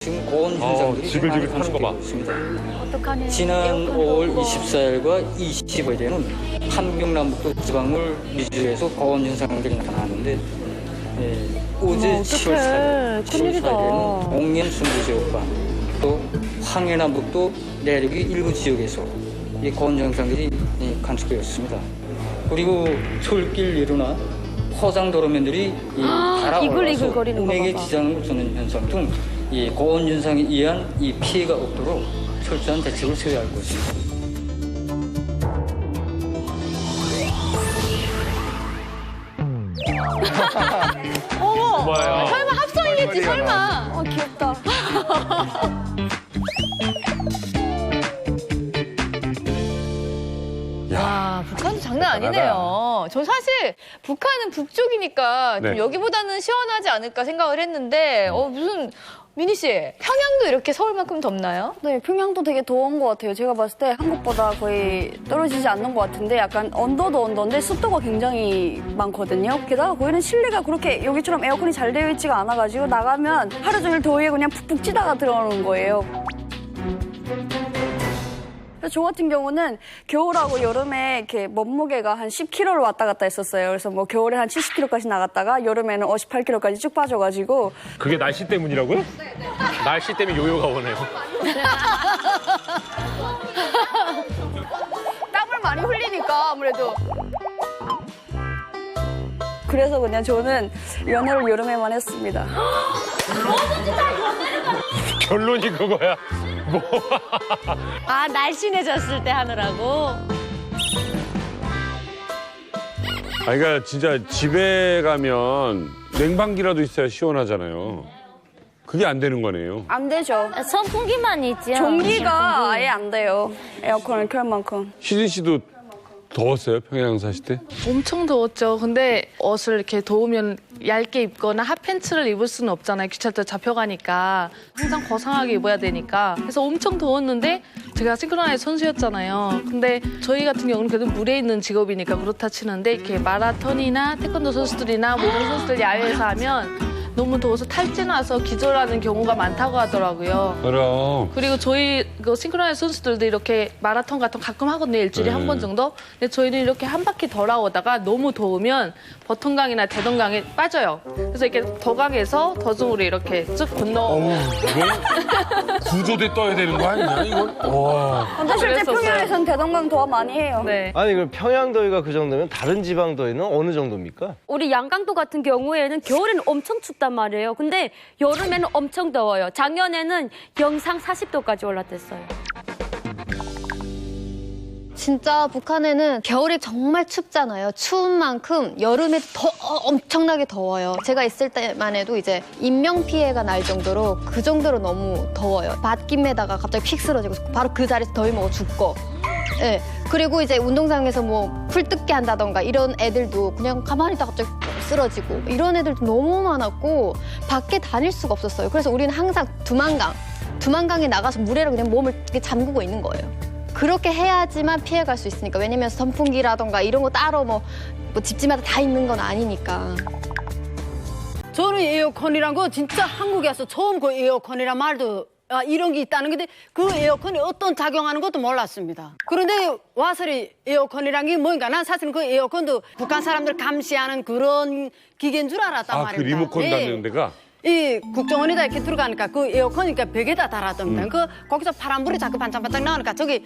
지금 고온 현상들이 지글지글 많이 타는 거 봐. 감속되고 있습니다. 어떡하네. 지난 5월 24일과 25일에는 함경남북도 지방을 위주해서 고온 현상들이 나타나는데 어제 10월 4일, 10월 4일에는 옥년 순부지역과 또 황해남북도 내륙의 일부 지역에서 이 고온 현상들이 감속되었습니다. 그리고 철길 예로나 포장 도로면들이 달아올라서 운행에 지장을 주는 현상 등 이 고온 현상에 의한 이 피해가 없도록 철저한 대책을 세워야 할 것입니다. 어머! 고마워요. 설마 합성이겠지, 설마. 귀엽다. 와, 북한도 장난 아니네요. 저 사실 북한은 북쪽이니까 좀 네. 여기보다는 시원하지 않을까 생각을 했는데 무슨 미니 씨, 평양도 이렇게 서울만큼 덥나요? 네, 평양도 되게 더운 것 같아요. 제가 봤을 때 한국보다 거의 떨어지지 않는 것 같은데 약간 온도도 온도인데 습도가 굉장히 많거든요. 게다가 거기는 실내가 그렇게 여기처럼 에어컨이 잘 되어 있지가 않아가지고 나가면 하루 종일 더위에 그냥 푹푹 찌다가 들어오는 거예요. 그래서 저 같은 경우는 겨울하고 여름에 이렇게 몸무게가 한 10kg를 왔다 갔다 했었어요. 그래서 뭐 겨울에 한 70kg까지 나갔다가 여름에는 58kg까지 쭉 빠져가지고. 그게 날씨 때문이라고요? 네. 날씨 때문에 요요가 오네요. 땀을 많이 흘리니까 아무래도. 그래서 그냥 저는 연애를 여름에만 했습니다. 결론이 그거야. 뭐. 아, 날씬해졌을 때 하느라고? 그러니까 진짜 집에 가면 냉방기라도 있어야 시원하잖아요. 그게 안 되는 거네요. 안 되죠. 선풍기만 있지. 전기가 아예 안 돼요. 에어컨을 켤 만큼. 희진 씨도 더웠어요? 평양 사실 때? 엄청 더웠죠. 근데 옷을 이렇게 더우면 얇게 입거나 핫팬츠를 입을 수는 없잖아요. 귀찮을 때 잡혀가니까. 항상 거상하게 입어야 되니까. 그래서 엄청 더웠는데 제가 싱크로나이즈 선수였잖아요. 근데 저희 같은 경우는 그래도 물에 있는 직업이니까 그렇다 치는데 이렇게 마라톤이나 태권도 선수들이나 모든 선수들 야외에서 하면 너무 더워서 탈진 나서 기절하는 경우가 많다고 하더라고요. 그럼. 그리고 저희 그 싱크로나이즈 선수들도 이렇게 마라톤 같은 거 가끔 하거든요. 일주일에 한 번 정도. 근데 저희는 이렇게 한 바퀴 돌아오다가 너무 더우면 버통강이나 대동강에 빠져요. 그래서 이렇게 더강에서 더중으로 이렇게 쭉 건너. 이건 구조대 떠야 되는 거 아니냐, 이건? 와. 근데 실제 그랬었어요. 평양에서는 대동강 더 많이 해요. 네. 아니 그럼 평양 더위가 그 정도면 다른 지방 더위는 어느 정도입니까? 우리 양강도 같은 경우에는 겨울에는 엄청 춥단 말이에요. 근데 여름에는 엄청 더워요. 작년에는 영상 40도까지 올라댔어요. 진짜 북한에는 겨울에 정말 춥잖아요. 추운 만큼 여름에 더 엄청나게 더워요. 제가 있을 때만 해도 이제 인명 피해가 날 정도로 그 정도로 너무 더워요. 밭김에다가 갑자기 픽 쓰러지고 바로 그 자리에서 더위 먹어 죽고. 예. 그리고 이제 운동장에서 뭐 풀 뜯게 한다던가 이런 애들도 그냥 가만히 있다가 갑자기 쓰러지고 이런 애들도 너무 많았고 밖에 다닐 수가 없었어요. 그래서 우리는 항상 두만강에 나가서 물에를 그냥 몸을 이렇게 잠그고 있는 거예요. 그렇게 해야지만 피해갈 수 있으니까. 왜냐면 선풍기라던가 이런 거 따로 뭐 집집마다 다 있는 건 아니니까. 저는 에어컨이란 거 진짜 한국에서 처음 그 에어컨이란 말도 이런 게 있다는 건데 그 에어컨이 어떤 작용하는 것도 몰랐습니다. 그런데 와서리 에어컨이란 게 뭔가 난 사실은 그 에어컨도 북한 사람들 감시하는 그런 기계인 줄 알았단 말입니다. 그 리모컨 닿는 데가? 이 국정원에다 이렇게 들어가니까 그 에어컨이니까 벽에다 달았답니다. 거기서 파란불이 자꾸 반짝반짝 나오니까 저기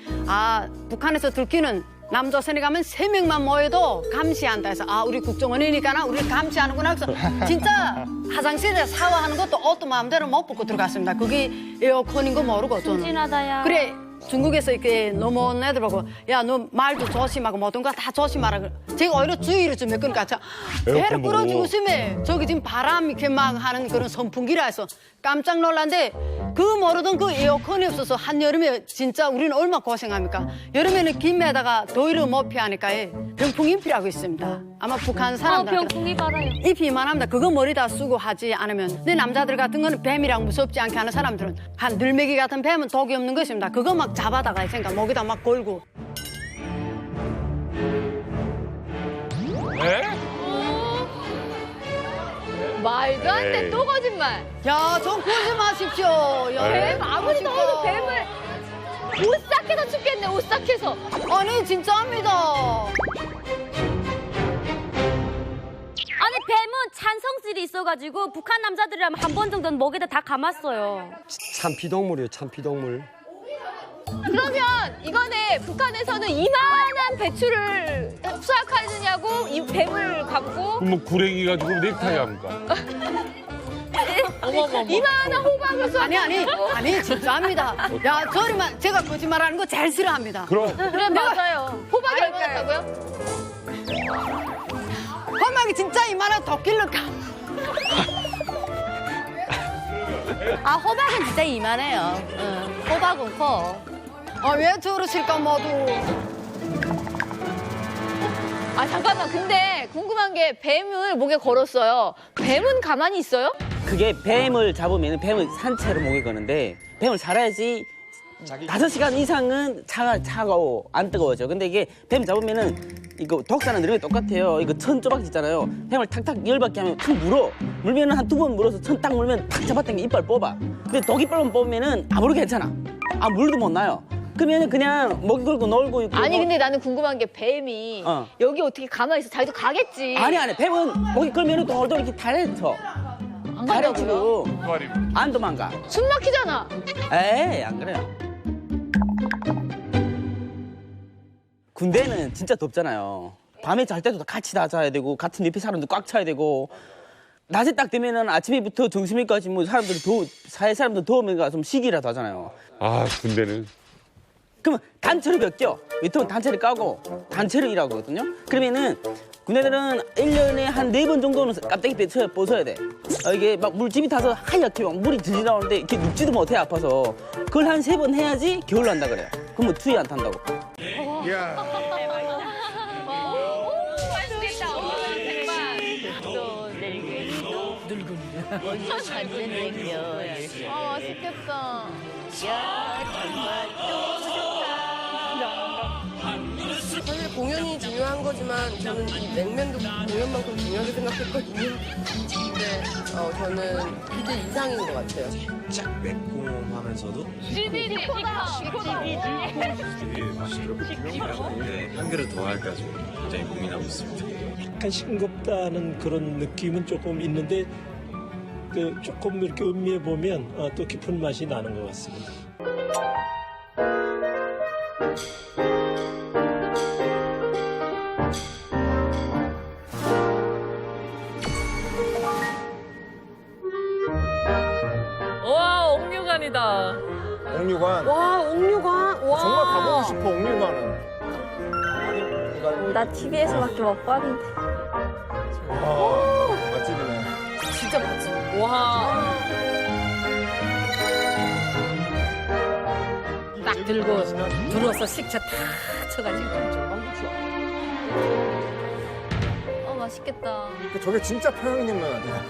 북한에서 들키는 남조선에 가면 3명만 모여도 감시한다 해서 우리 국정원이니까 우리 감시하는구나. 그래서 진짜 화장실에 샤워하는 것도 옷도 마음대로 못 벗고 들어갔습니다. 그게 에어컨인 거 모르고 저는. 순진하다야. 그래 중국에서 이렇게 넘어온 애들 보고 야 너 말도 조심하고 모든 거 다 조심하라. 제가 오히려 주의를 좀 했으니까 배를 끌어주고 있으면 저기 지금 바람 이렇게 막 하는 그런 선풍기라 해서 깜짝 놀란데 그 모르던 그 에어컨이 없어서 한여름에 진짜 우리는 얼마나 고생합니까. 여름에는 김에다가 더위를 못 피하니까 병풍이 필요하고 있습니다. 아마 북한 사람들 병풍이 받아요. 입이 이만합니다. 그거 머리다 쓰고 하지 않으면. 근데 남자들 같은 거는 뱀이랑 무섭지 않게 하는 사람들은 한 늘메기 같은 뱀은 독이 없는 것입니다. 그거 막 잡아다가 생각 목에다 막 걸고. 에? 말도 안 돼. 에이. 또 거짓말. 야, 좀 그러지 마십시오. 야, 네. 뱀 아무리 더워도 뱀을 오싹해서 죽겠네. 오싹해서. 아니, 진짜입니다. 아니 뱀은 찬성질이 있어가지고 북한 남자들이라면 한 번 정도는 목에다 다 감았어요. 참 비동물이에요, 참 비동물. 그러면 이번에 북한에서는 이만한 배추를 수확하느냐고 이 뱀을 감고 그럼 뭐 구랭이 가지고 넥타이 합니까? 이만한 호박을 수확. 아니, 진짜입니다. 야, 저리만 제가 거짓말하는 거 제일 싫어합니다. 그럼 그래 맞아요. 호박이 얼마였다고요? 호박이 진짜 이만한 도끼를 까. 아 호박은 진짜 이만해요. 호박은 커. 아, 왜 저러실까, 모두. 아 잠깐만 근데 궁금한 게 뱀을 목에 걸었어요. 뱀은 가만히 있어요? 그게 뱀을 잡으면 뱀을 산채로 목에 거는데 뱀을 살아야지 5시간 이상은 차가워 안 뜨거워져. 근데 이게 뱀 잡으면은 이거 독사는 느낌이 똑같아요. 이거 천 조각 있잖아요. 뱀을 탁탁 열받게 하면 탁 물어. 물면은 한 2번 물어서 천 딱 물면 탁 잡아당겨 이빨 뽑아. 근데 독이빨만 뽑으면은 아무리 괜찮아. 물도 못 나요. 그러면 그냥 먹이 걸고 놀고 있고. 아니 근데 나는 궁금한 게 뱀이 여기 어떻게 가만히 있어? 자기도 가겠지. 아니 뱀은 먹이 걸면은 돌돌 이렇게 달려쳐. 안 간다고요? 안 도망가. 숨 막히잖아. 에이 안 그래요. 군대는 진짜 덥잖아요. 밤에 잘 때도 같이 다 자야 되고 같은 옆에 사람도 꽉 차야 되고 낮에 딱 되면은 아침에부터 점심까지 뭐 사람들이 사회 사람들 더우면 가서 시기라도 하잖아요. 아 군대는 그러면 단체로 벽죠. 밑으로 단체를 까고 단체로 일하고 거든요. 그러면은 군대들은 1년에 한 4번 정도는 깜짝이 벗어야 돼. 이게 막 물집이 타서 하얗게 막 물이 들지 나오는데 이렇게 눕지도 못해 아파서 그걸 한 3번 해야지 겨울 난다 그래요. 그럼 뭐 투이 안 탄다고. 아 맛있겠다. 사실 공연이 중요한 거지만 저는 이 냉면도 공연만큼 중요하게 생각했거든요. 근데 저는 기대 이상인 것 같아요. 살짝 매콤하면서도 CBD 코다. 되게 맛있더라고요. 네, 한 그릇 더 할까 지금 굉장히 고민하고 있습니다. 약간 싱겁다는 그런 느낌은 조금 있는데 그 조금 이렇게 음미해 보면 또 깊은 맛이 나는 것 같습니다. 와, 옥류관이다. 옥류관. 와, 옥류관. 와. 정말 가보고 싶어, 옥류관은. 나 TV에서밖에 못 봤는데. 와, 맛집이네. 진짜 맛집. 와. 딱 들고 들어서 식차 다 쳐가지고. 맛있겠다. 저게 진짜 평양냉면 아니야?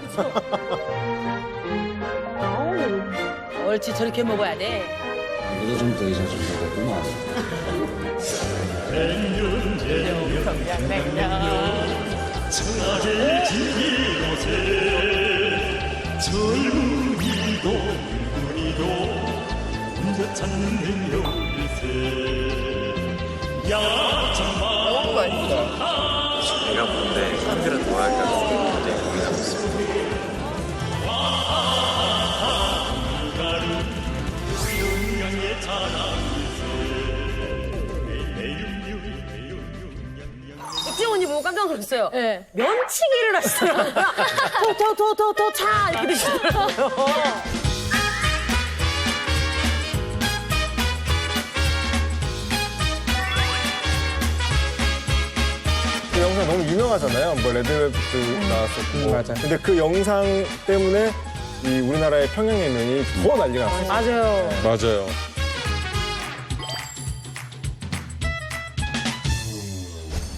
옳지, 저렇게 먹어야 돼. 너도 좀 더 이상 좀 먹었구만. 청아를 즐기고세 젊은이도 늙은이도 혼자 찾는 요리세 너무 맛있어. 내가 보는데 한 그릇 더 할까 굉장히 고민하고 있습니다. 옥진 언니 보고 깜짝 놀랐어요. 네. 면치기를 하시더라고요. 차 이렇게 드시더라고요. 그 영상 너무 유명하잖아요. 뭐 레드벨벳도 나왔었고. 맞아. 근데 그 영상 때문에 이 우리나라의 평양냉면이 더 난리가 났어요. 맞아요. 맞아요.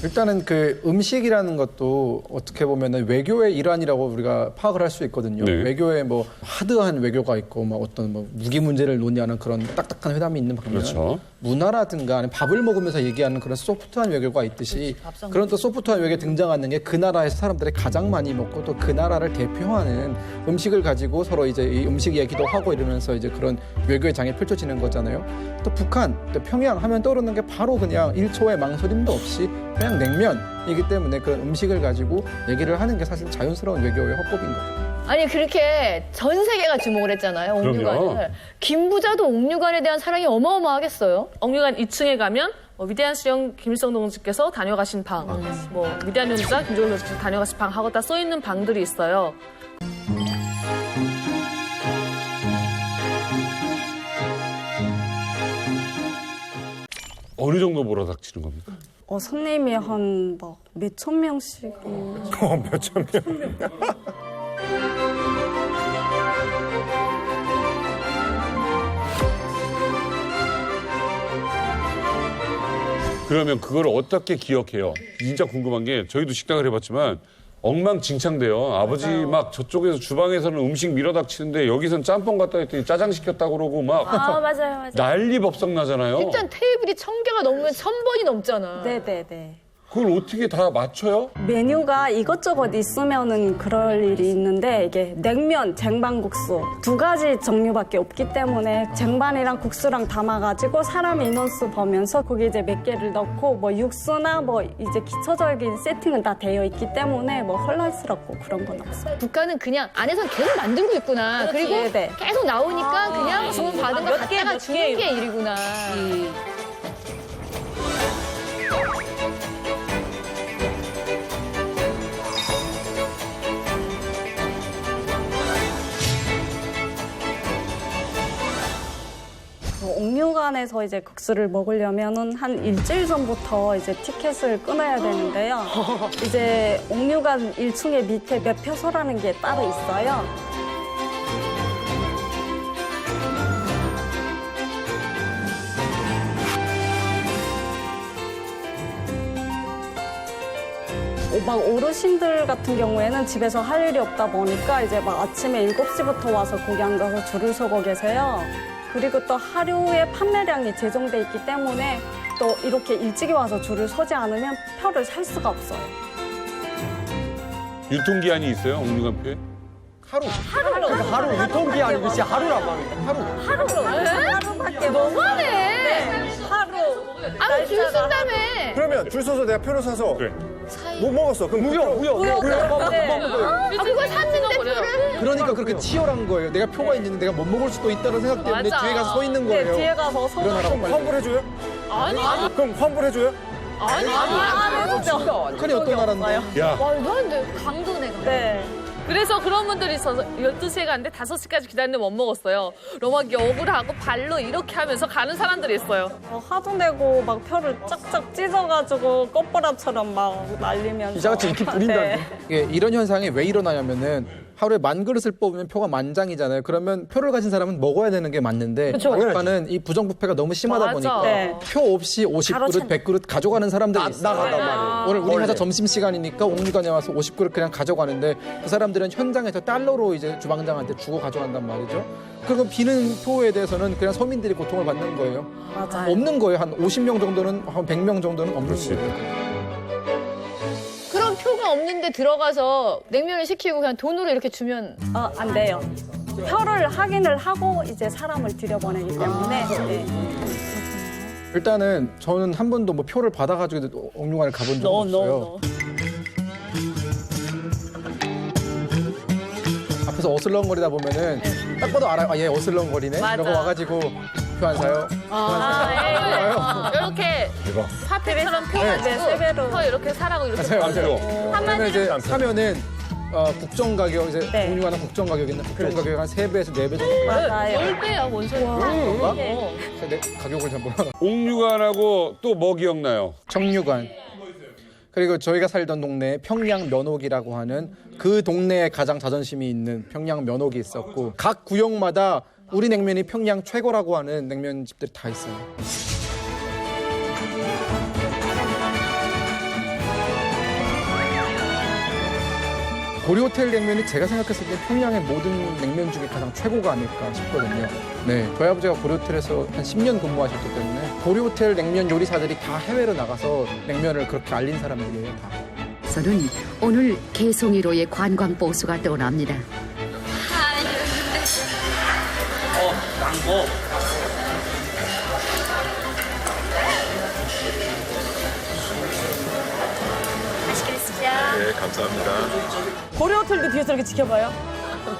일단은 그 음식이라는 것도 어떻게 보면 외교의 일환이라고 우리가 파악을 할 수 있거든요. 네. 외교에 뭐 하드한 외교가 있고 뭐 어떤 뭐 무기 문제를 논의하는 그런 딱딱한 회담이 있는 반면 그렇죠. 문화라든가 아니면 밥을 먹으면서 얘기하는 그런 소프트한 외교가 있듯이 그런 또 소프트한 외교에 등장하는 게 그 나라에서 사람들이 가장 많이 먹고 또 그 나라를 대표하는 음식을 가지고 서로 이제 이 음식 얘기도 하고 이러면서 이제 그런 외교의 장이 펼쳐지는 거잖아요. 또 북한, 또 평양 하면 떠오르는 게 바로 그냥 1초의 망설임도 없이 그냥 냉면이기 때문에 그런 음식을 가지고 얘기를 하는 게 사실 자연스러운 외교의 화법인 거죠. 아니 그렇게 전 세계가 주목을 했잖아요. 그럼요. 옥류관을. 김부자도 옥류관에 대한 사랑이 어마어마하겠어요. 옥류관 2층에 가면 위대한 수령 김일성 동지께서 다녀가신 방, 뭐 위대한 연주자 김정일 동지께서 다녀가신 방 하고 다 써 있는 방들이 있어요. 어느 정도 몰아닥치는 겁니까? 손님이 한 막 몇천 명씩. 몇천 명. 그러면 그걸 어떻게 기억해요? 진짜 궁금한 게 저희도 식당을 해봤지만 엉망진창돼요. 아버지 막 저쪽에서 주방에서는 음식 밀어닥치는데 여기선 짬뽕 갖다 했더니 짜장 시켰다고 그러고 막 맞아요. 난리 법석 나잖아요. 일단 테이블이 1000개가 넘으면 1000번이 넘잖아. 네네네. 그걸 어떻게 다 맞춰요? 메뉴가 이것저것 있으면은 그럴 일이 있는데 이게 냉면, 쟁반국수 두 가지 종류밖에 없기 때문에 쟁반이랑 국수랑 담아가지고 사람 인원수 보면서 거기 이제 몇 개를 넣고 뭐 육수나 뭐 이제 기초적인 세팅은 다 되어 있기 때문에 뭐 혼란스럽고 그런 건 없어요. 북한은 그냥 안에서 계속 만들고 있구나. 그렇지. 그리고 네. 계속 나오니까 그냥 주문 받은 거 갖다가 주는 게 일이구나. 옥류관에서 이제 국수를 먹으려면은 한 일주일 전부터 이제 티켓을 끊어야 되는데요. 이제 옥류관 1층에 밑에 매표소라는 게 따로 있어요. 막 어르신들 같은 경우에는 집에서 할 일이 없다 보니까 이제 막 아침에 7시부터 와서 거기 앉아서 줄을 서고 계세요. 그리고 또 하루에 판매량이 제정돼 있기 때문에 또 이렇게 일찍 와서 줄을 서지 않으면 표를 살 수가 없어요. 유통기한이 있어요? 옥류관표에? 하루 유통기한이 글쎄 하루란 말이에요. 하루밖에 너무하네. 하루. 아니 줄 쓴다며. 그러면 줄 서서 내가 표를 사서 못 먹었어. 그럼 무효. 그걸 샀는데 표를. 그러니까 그렇게 치열한 거예요. 내가 표가 있는데 내가 못 먹을 수도 있다는 생각 때문에 맞아. 뒤에 가서 서 있는 거예요. 네, 뒤에 가서 서 일어나라고 빨리. 환불해줘요? 아니. 그럼 환불해줘요? 안 해주죠. 북한이 어떤 나라인데? 야, 말도 안 돼. 강도네. 네. 그래서 그런 분들이 있어서 12시에 갔는데 5시까지 기다렸는데 못 먹었어요. 막 욕을 하고 발로 이렇게 하면서 가는 사람들이 있어요. 화도 내고 막 표를 쫙쫙 찢어가지고 꽃보라처럼 막 날리면서. 이상하지 이렇게 부린다는데. 이게 이런 현상이 왜 일어나냐면은 하루에 10,000그릇을 뽑으면 표가 10,000장이잖아요. 그러면 표를 가진 사람은 먹어야 되는 게 맞는데 북한은 이 부정부패가 너무 심하다 맞아. 보니까 네. 표 없이 50그릇, 100그릇 가져가는 사람들이 있어요. 나간단 말이에요. 오늘 우리 원래. 회사 점심시간이니까 옥류관에 와서 50그릇 그냥 가져가는데 그 사람들은 현장에서 달러로 이제 주방장한테 주고 가져간단 말이죠. 그리고 비는 표에 대해서는 그냥 서민들이 고통을 받는 거예요. 맞아요. 없는 거예요. 한 50명 정도는, 한 100명 정도는 없는 거예요. 그런 표가 없는데 들어가서 냉면을 시키고 그냥 돈으로 이렇게 주면 안 돼요. 표를 확인을 하고 이제 사람을 들여보내기 때문에. 네. 일단은 저는 한 번도 뭐 표를 받아가지고 옥류관을 가본 적은 없어요. 앞에서 어슬렁거리다 보면은 딱 봐도 알아요. 아, 얘 어슬렁거리네. 맞아. 이러고 와가지고 표 안 사요. 이렇게 대박. 화폐처럼 네. 표가지고 표 이렇게 사라고 이렇게 맞아요. 그러면 이제 한마디로 사면은 국정 가격 이제 네. 옥류관은 국정 가격인데 국정 가격 한 3배에서 4배 정도. 맞아요. 10배야 원소리. 그런가? 내 가격을 잘 몰라. 옥류관하고 또 뭐 기억나요? 정류관. 그리고 저희가 살던 동네에 평양 면옥이라고 하는 그 동네에 가장 자존심이 있는 평양 면옥이 있었고 각 구역마다 우리 냉면이 평양 최고라고 하는 냉면집들이 다 있어요. 고려호텔 냉면이 제가 생각했을 때 평양의 모든 냉면 중에 가장 최고가 아닐까 싶거든요. 네, 저희 아버지가 고려호텔에서 한 10년 근무하셨기 때문에 고려호텔 냉면 요리사들이 다 해외로 나가서 냉면을 그렇게 알린 사람들이에요, 다. 저는 오늘 개송이로의 관광 보수가 떠납니다. 땅콩. 맛있게 드시죠. 네, 감사합니다. 고려호텔도 뒤에서 이렇게 지켜봐요?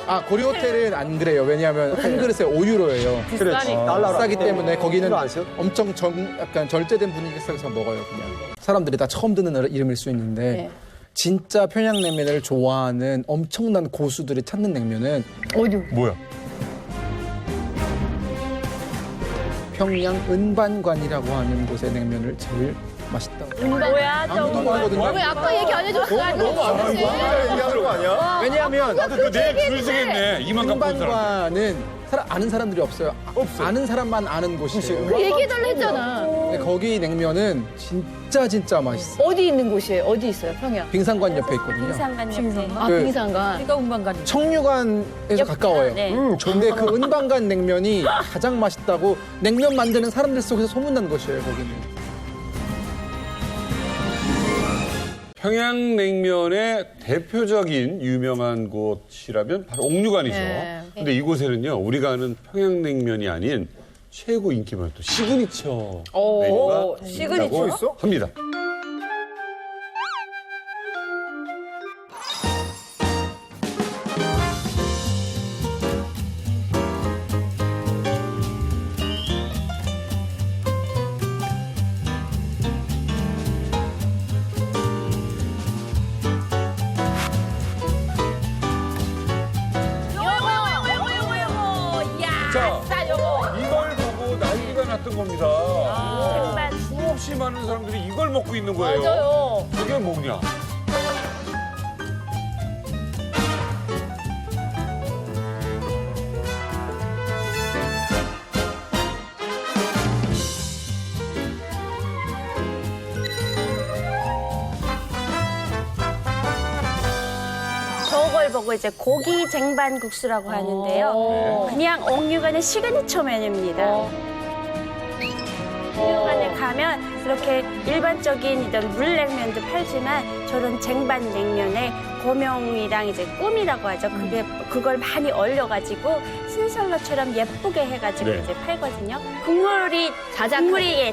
아, 고려호텔은 안 그래요. 왜냐하면 한 그릇에 5유로예요. 비싸니까. 싸기 때문에 거기는 안 써요? 엄청 약간 절제된 분위기 속에서 먹어요, 그냥. 사람들이 다 처음 듣는 이름일 수 있는데 진짜 평양냉면을 좋아하는 엄청난 고수들이 찾는 냉면은 어디? 뭐야? 평양 은반관이라고 하는 곳의 냉면을 제일 맛있다고. 뭐야, 아무도 모르거든요. 왜 아까 얘기 안 해줬어? 너무 안 얘기하는 거 아니야? 왜냐하면 나도 그 내일 줄 서겠네. 이만 갖고 온 사람. 은반관은 아는 사람들이 없어요. 아는 사람만 아는 곳이에요. 그 얘기해달라 했잖아. 근데 거기 냉면은 진짜 맛있어. 어디 있는 곳이에요? 어디 있어요, 평양? 빙산관 옆에 있거든요. 빙산관 옆에. 아, 그- 빙산관. 그러니까 운반관. 청류관에서 가까워요. 네. 근데 그 은반관 냉면이 가장 맛있다고 냉면 만드는 사람들 속에서 소문난 곳이에요, 거기는. 평양냉면의 대표적인 유명한 곳이라면 바로 옥류관이죠. 네. 근데 이곳에는요, 우리가 아는 평양냉면이 아닌 최고 인기면 또 시그니처 메뉴가 시그니처? 있다고 합니다. 자, 이걸 보고 난리가 났던 겁니다. 수없이 많은 사람들이 이걸 먹고 있는 거예요. 맞아요. 이게 뭐냐? 저걸 보고 이제 고기 쟁반국수라고 하는데요. 그냥 옥류관의 시그니처 메뉴입니다. 옥류관에 가면 이렇게 일반적인 이런 물냉면도 팔지만 저런 쟁반 냉면에 고명이랑 이제 꿈이라고 하죠. 그걸 많이 얼려가지고 신설러처럼 예쁘게 해가지고 네. 이제 팔거든요. 국물이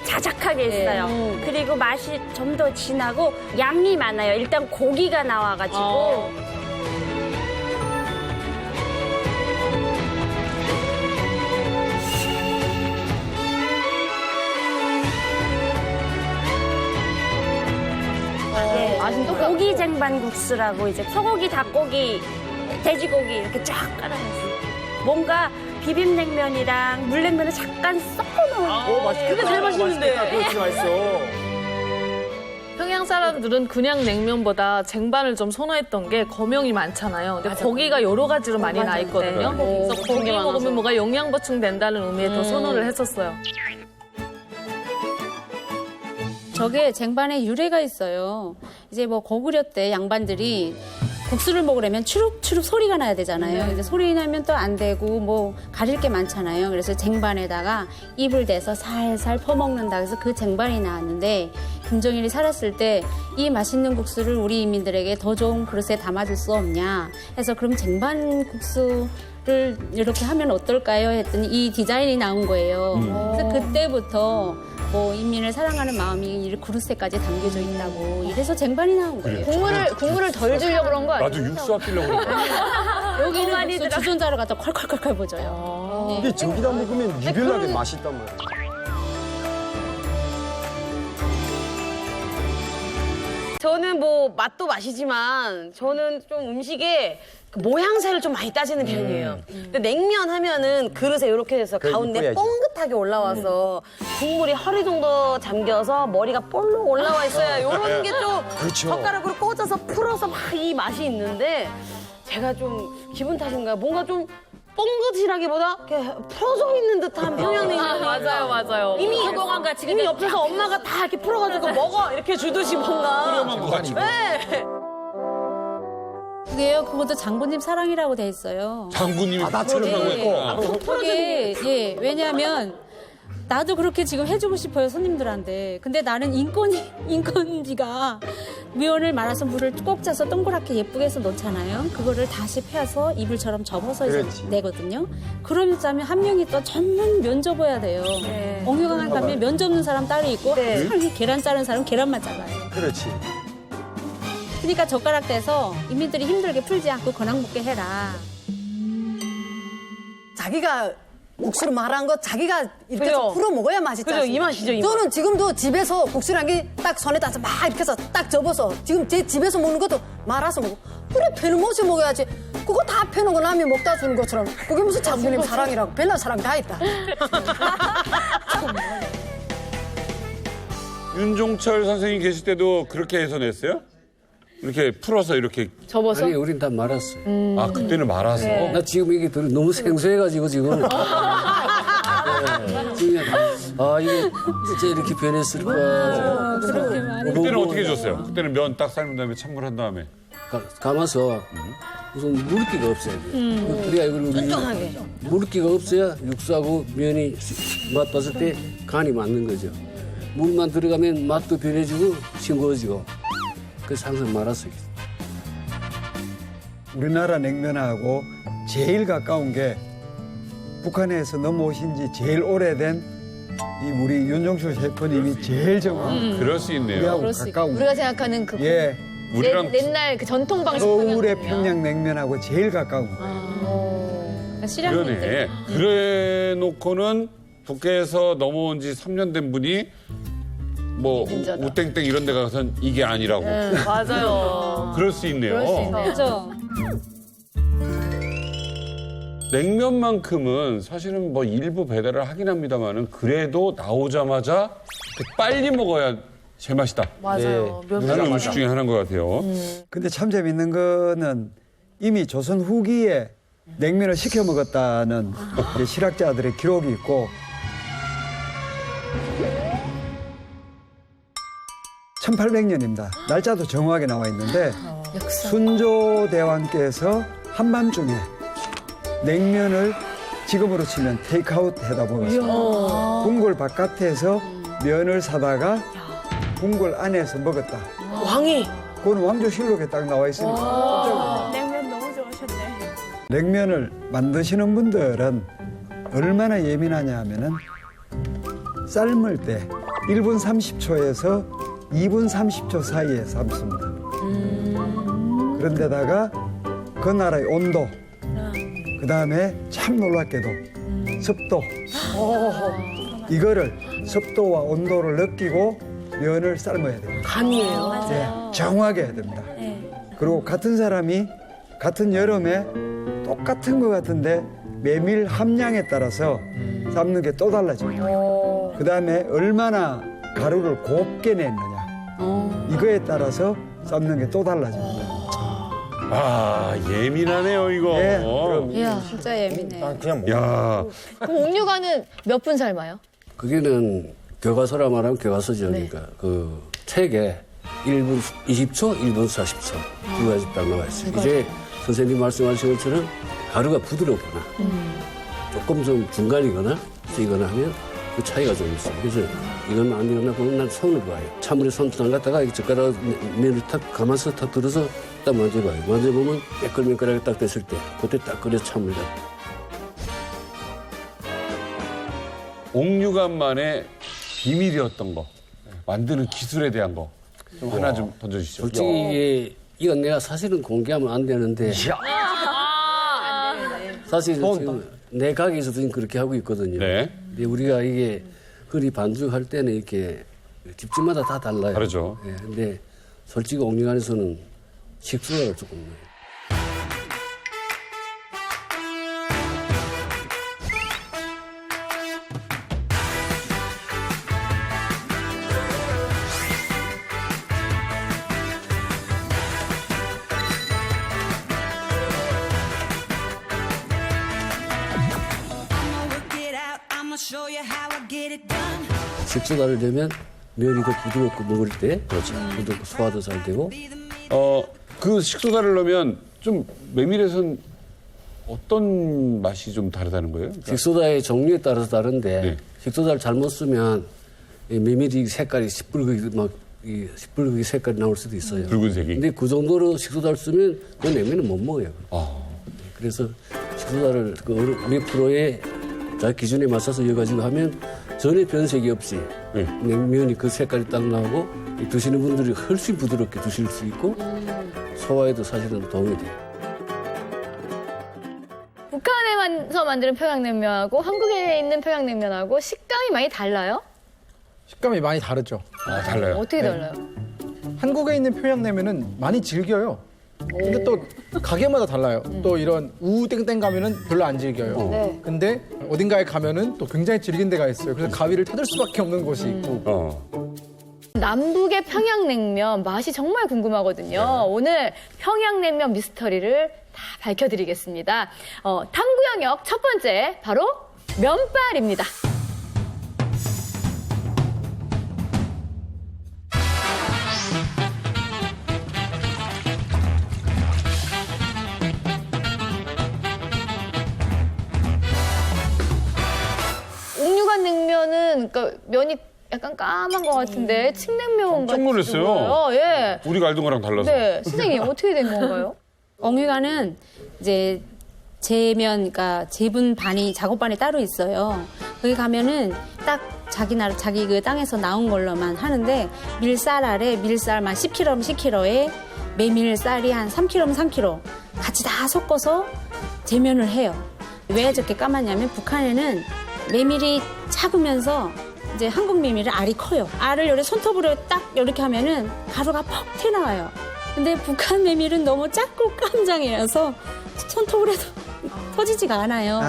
자작하게 있어요. 그리고 맛이 좀 더 진하고 양이 많아요. 일단 고기가 나와가지고. 맛은 똑같고. 고기 쟁반국수라고 이제 소고기, 닭고기, 돼지고기 이렇게 쫙 깔아놨어요. 뭔가 비빔냉면이랑 물냉면을 잠깐 섞어놓은. 맛있겠다. 그게 제일 맛있는데. 그거 진짜 맛있어. 평양 사람들은 그냥 냉면보다 쟁반을 좀 선호했던 게 고명이 많잖아요. 근데 고기가 여러 가지로 많이 나 있거든요. 그래서 고기 먹으면 뭐가 영양 보충 된다는 의미에 더 선호를 했었어요. 저게 쟁반에 유래가 있어요. 이제 뭐 고구려 때 양반들이 국수를 먹으려면 추룩추룩 소리가 나야 되잖아요. 근데 소리 나면 또 안 되고 뭐 가릴 게 많잖아요. 그래서 쟁반에다가 입을 대서 살살 퍼먹는다. 그래서 그 쟁반이 나왔는데 김정일이 살았을 때 이 맛있는 국수를 우리 인민들에게 더 좋은 그릇에 담아줄 수 없냐 해서 그럼 쟁반 국수를 이렇게 하면 어떨까요? 했더니 이 디자인이 나온 거예요. 그래서 그때부터 뭐 인민을 사랑하는 마음이 이 그릇에까지 담겨져 있다고 이래서 쟁반이 나온 거예요. 국물을 덜 주려고 그런 거 아니에요? 나도 육수 아끼려고 그래. 여기는 국수 주전자로 갖다 콸콸콸콸 보져요. 근데 저기다 먹으면 유별나게 맛있단 말이야. 저는 뭐 맛도 맛이지만 저는 좀 음식에 그 모양새를 좀 많이 따지는 편이에요. 근데 냉면 하면은 그릇에 이렇게 해서 가운데 이뻐야지. 뽕긋하게 올라와서 국물이 허리 정도 잠겨서 머리가 볼록 올라와 있어야 이런 게 좀 그렇죠. 젓가락으로 꽂아서 풀어서 막 이 맛이 있는데 제가 좀 기분 탓인가 뭔가 좀 뽕긋이라기보다 이렇게 풀어져 있는 듯한 평양냉면. 맞아요. 이미 옆에서 엄마가 다 이렇게 풀어가지고 먹어 이렇게 주듯이 뭔가. 끓여만 것 같이. 네. 그게요, 그것도 장군님 사랑이라고 돼 있어요. 장군님이 나처럼 하고 있고. 그게, 예, 왜냐하면 나도 그렇게 지금 해주고 싶어요, 손님들한테. 근데 나는 인건비가 미원을 말아서 물을 꼭 짜서 동그랗게 예쁘게 해서 넣잖아요. 그거를 다시 펴서 이불처럼 접어서 이제 내거든요. 그러면 짜면 한 명이 또 전문 면 접어야 돼요. 옥류관 가면 면 접는 사람 따로 있고 항상 계란 자르는 사람 계란만 잘라요. 그렇지. 그러니까 젓가락 대서 인민들이 힘들게 풀지 않고 건강 먹게 해라. 자기가 국수를 말한 거 자기가 이렇게 그죠? 풀어 먹어야 맛있지. 그죠? 이 맛이죠, 이 맛. 저는 지금도 집에서 국수란 게 딱 손에 따서 막 이렇게 해서 딱 접어서 지금 제 집에서 먹는 것도 말아서 먹고 그래 배는 못이 먹어야지. 그거 다 펴놓은 거 남이 먹다 주는 것처럼 그게 무슨 장군님 사랑이라고. 별난 사랑 다 있다. 윤종철 선생님 계실 때도 그렇게 해서 냈어요? 이렇게 풀어서 이렇게 접어서? 아니, 우린 다 말았어요. 아, 그때는 말아서? 나 지금 이게 너무 생소해가지고 지금. 네, 지금 이게 진짜 이렇게 변했을까. 그때는 어떻게 줬어요? 그때는 면 딱 삶은 다음에 찬물 한 다음에 감아서 우선 물기가 없어야 돼요. 그래야 쫀쫀하게. 물기가 없어야 육수하고 면이 맛봤을 때 간이 맞는 거죠. 물만 들어가면 맛도 변해지고 싱거워지고. 그래서 항상 말았어요. 우리나라 냉면하고 제일 가까운 게 북한에서 넘어오신 지 제일 오래된 이 우리 윤종철 셰프님이 제일 정확. 그럴 수 있네요. 우리하고 가까운. 우리가 생각하는 그 예. 우리랑 옛날 그 전통 방식. 서울의 평양냉면하고 제일 가까운. 그러네. 그래 놓고는 북해에서 넘어온 지 3년 된 분이 뭐 우땡땡 이런 데 가서는 이게 아니라고. 맞아요. 그럴 수 있네요. 그렇죠. 냉면만큼은 사실은 뭐 일부 배달을 하긴 합니다만은 그래도 나오자마자 빨리 먹어야 제맛이다. 맞아요. 몇 하는 음식 중에 하나인 것 같아요. 근데 참 재밌는 거는 이미 조선 후기에 냉면을 시켜 먹었다는 이제 실학자들의 기록이 있고 1800년입니다. 날짜도 정확하게 나와 있는데 순조대왕께서 한밤중에 냉면을 지금으로 치면 테이크아웃 해다 먹었어요. 궁궐 바깥에서 면을 사다가 궁궐 안에서 먹었다. 왕이? 그건 왕조실록에 딱 나와 있으니까. 냉면 너무 좋아하셨네. 냉면을 만드시는 분들은 얼마나 예민하냐 하면은 삶을 때 1분 30초에서 2분 30초 사이에 삶습니다. 그런데다가 그 나라의 온도, 그 다음에 참 놀랍게도 습도, 이거를 습도와 온도를 느끼고 면을 삶아야 됩니다. 간이에요. 네, 정확하게 해야 됩니다. 그리고 같은 사람이 같은 여름에 똑같은 것 같은데 메밀 함량에 따라서 삶는 게 또 달라집니다. 그 다음에 얼마나 가루를 곱게 냈느냐. 이거에 따라서 삶는 게 또 달라집니다. 아, 예민하네요, 이거. 네, 이야, 진짜 예민해. 그냥 야. 그럼 옥류관은 몇 분 삶아요? 그게는 교과서라 말하면 교과서죠. 그러니까 그 책에 1분 20초, 1분 40초 두 가지 딱 나와 있어요. 이제 선생님 말씀하신 것처럼 가루가 부드럽거나 조금 좀 중간이거나 세거나 하면 그 차이가 좀 있어요. 그래서 이건 안 되거나 그러면 난 손을 봐요. 찬물에 손 담갔다가 젓가락 면을 탁 감아서 탁 들어서 딱 만져봐요. 만져보면 매끌매끌하게 딱 됐을 때 그때 딱 끓여서 찬물 잡고. 옥류관만의 비밀이었던 거, 만드는 기술에 대한 거 좀 하나 좀 던져주시죠. 솔직히 이건 내가 사실은 공개하면 안 되는데 사실 지금 내 가게에서도 그렇게 하고 있거든요. 네. 근데 우리가 이게 흔히 반죽할 때는 이렇게 집집마다 다 달라요. 다르죠. 네, 근데 솔직히 옥류관에서는 식수가 조금 식수다를 되면 면이 더 부드럽고 먹을 때 부드럽고 소화도 잘 되고 그 식소다를 넣으면 좀 메밀에선 어떤 맛이 좀 다르다는 거예요? 그러니까 식소다의 종류에 따라서 다른데 식소다를 잘못 쓰면 이 메밀이 색깔이 시뻘겋게 색깔이 나올 수도 있어요. 붉은색이. 근데 그 정도로 식소다를 쓰면 그 냉면은 못 먹어요. 그래서 식소다를 몇 프로의 자기 기준에 맞춰서 이어가지고 하면 전혀 변색이 없이 냉면이 그 색깔이 딱 나오고 드시는 분들이 훨씬 부드럽게 드실 수 있고 소화에도 사실은 도움이 돼요. 북한에서 만드는 평양냉면하고 한국에 있는 평양냉면하고 식감이 많이 달라요? 식감이 많이 다르죠. 달라요? 어떻게 달라요? 한국에 있는 평양냉면은 많이 질겨요. 근데 또 가게마다 달라요. 또 이런 우땡땡 가면은 별로 안 질겨요. 네. 근데 어딘가에 가면은 또 굉장히 질긴 데가 있어요. 그래서 가위를 찾을 수밖에 없는 곳이 있고. 남북의 평양냉면 맛이 정말 궁금하거든요. 오늘 평양냉면 미스터리를 다 밝혀드리겠습니다. 탐구 영역 첫 번째 바로 면발입니다. 옥류관 냉면은 그러니까 면이 약간 까만 것 같은데 칡냉면 깜짝 놀랐어요. 같은 예. 우리가 알던 거랑 달라서. 네, 선생님 어떻게 된 건가요? 엉유관은 이제 재면, 그러니까 재분 반이 작업반이 따로 있어요. 거기 가면은 딱 자기 그 땅에서 나온 걸로만 하는데 밀쌀 아래 밀쌀만 10kg면 10kg에 메밀쌀이 한 3kg면 3kg 같이 다 섞어서 재면을 해요. 왜 저렇게 까맣냐면 북한에는 메밀이 작으면서 이제 한국 메밀은 알이 커요. 알을 요렇게 손톱으로 딱 이렇게 하면은 가루가 퍽 튀어나와요. 근데 북한 메밀은 너무 작고 깜장이라서 손톱으로 해도 터지지가 않아요.